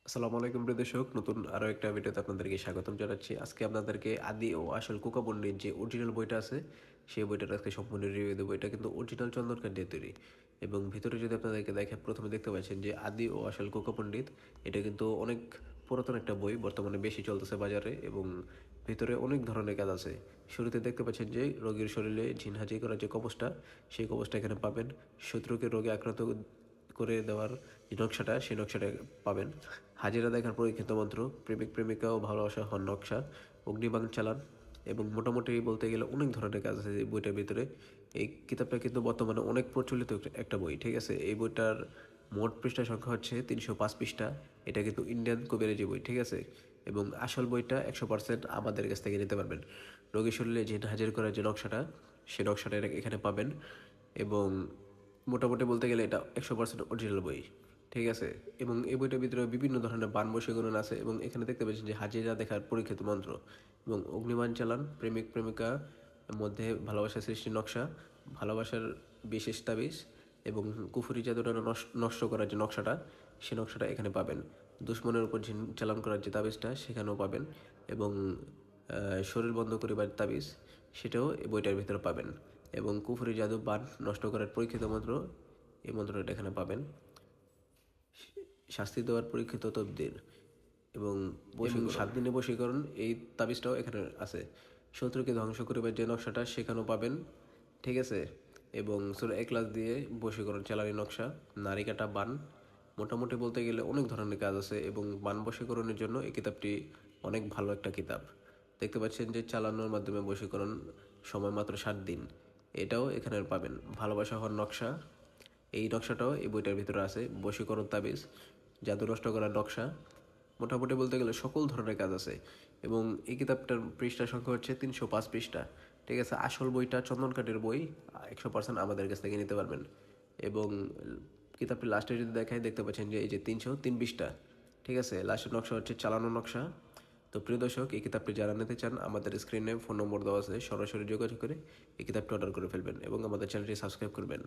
আসসালামু আলাইকুম প্রিয় দর্শক, নতুন আরও একটা ভিডিওতে আপনাদেরকে স্বাগতম জানাচ্ছি। আজকে আপনাদেরকে আদি ও আসল কোকা পণ্ডিত যে অরিজিনাল বইটা আছে, সেই বইটার আজকে সম্পূর্ণ রিভিউ দেবো। এটা কিন্তু অরিজিনাল চন্দনকাঠ দিয়ে তৈরি, এবং ভিতরে যদি আপনাদেরকে দেখেন, প্রথমে দেখতে পাচ্ছেন যে আদি ও আসল কোকা পণ্ডিত। এটা কিন্তু অনেক পুরাতন একটা বই, বর্তমানে বেশি চলতেছে বাজারে, এবং ভিতরে অনেক ধরনের কাজ আছে। শুরুতে দেখতে পাচ্ছেন যে রোগীর শরীরে ঝিনহাজি করার যে কবচটা, সেই কবচটা এখানে পাবেন। শত্রুকে রোগে আক্রান্ত করে দেওয়ার যে নকশাটা, সেই নকশাটা পাবেন। হাজিরা দেখার পরীক্ষিত মন্ত্র, প্রেমিক প্রেমিকা ও ভালোবাসা হওয়ার নকশা, অগ্নিবাণ চালান, এবং মোটামুটি বলতে গেলে অনেক ধরনের কাজ আছে এই বইটার ভিতরে। এই কিতাবটা কিন্তু বর্তমানে অনেক প্রচলিত একটা বই, ঠিক আছে। এই বইটার মোট পৃষ্ঠা সংখ্যা হচ্ছে 305 পৃষ্ঠা। এটা কিন্তু ইন্ডিয়ান কবিরাজি বই, ঠিক আছে। এবং আসল বইটা 100% আমাদের কাছ থেকে নিতে পারবেন। রোগী শরীরে জিন হাজির করার যে নকশাটা, সেই নকশাটা এখানে পাবেন। এবং মোটামুটি বলতে গেলে এটা 100% অরিজিনাল বই, ঠিক আছে। এবং এই বইটার ভিতরে বিভিন্ন ধরনের বান বশীকরণ আছে, এবং এখানে দেখতে পাচ্ছেন যে হাজিরা দেখার পরীক্ষিত মন্ত্র, এবং অগ্নিবাণ চালান, প্রেমিক প্রেমিকা মধ্যে ভালোবাসা সৃষ্টির নকশা, ভালোবাসার বিশেষ তাবিজ, এবং কুফুরি জাদুটা নষ্ট করার যে নকশাটা, সে নকশাটা এখানে পাবেন। দুশ্মনের উপর ঝিন চালান করার যে তাবিজটা, সেখানেও পাবেন। এবং শরীর বন্ধ করিবার তাবিজ, সেটাও এই বইটার ভিতরে পাবেন। এবং কুফরি জাদু বান নষ্ট করার পরীক্ষিত মন্ত্র, এই মন্ত্রটা এখানে পাবেন। শাস্তি দেওয়ার পরীক্ষিত তদবির, এবং 7 দিনে বশীকরণ, এই তাবিজটাও এখানে আছে। শত্রুকে ধ্বংস করিবার যে নকশাটা, সেখানেও পাবেন, ঠিক আছে। এবং সূরা ইখলাস দিয়ে বশীকরণ চালানি নকশা, নারী কাটা বান। মোটামুটি বলতে গেলে অনেক ধরনের কাজ আছে, এবং বান বশীকরণের জন্য এই কিতাবটি অনেক ভালো একটা কিতাব। দেখতে পাচ্ছেন যে চালানোর মাধ্যমে বশীকরণ, সময় মাত্র 7 দিন। এটাও এখানে পাবেন। ভালোবাসা হওয়ার নকশা, এই নকশাটাও এই বইটার ভিতরে আছে। বশীকরণ তাবিজ, জাদু নষ্ট করার নকশা, মোটামুটি বলতে গেলে সকল ধরনের কাজ আছে। এবং এই কিতাবটার পৃষ্ঠা সংখ্যা হচ্ছে 305 পৃষ্ঠা, ঠিক আছে। আসল বইটা চন্দনকাঠের বই, 100% আমাদের কাছ থেকে নিতে পারবেন। এবং কিতাবটি লাস্টে যদি দেখায়, দেখতে পাচ্ছেন যে এই যে 303 পৃষ্ঠা, ঠিক আছে। লাস্টের নকশা হচ্ছে চালানো নকশা। তো প্রিয় দর্শক, এই কিতাবটি যারা নিতে চান, আমাদের স্ক্রিনে ফোন নম্বর দেওয়া আছে, সরাসরি যোগাযোগ করে এই কিতাবটি অর্ডার করে ফেলবেন, এবং আমাদের চ্যানেলটি সাবস্ক্রাইব করবেন।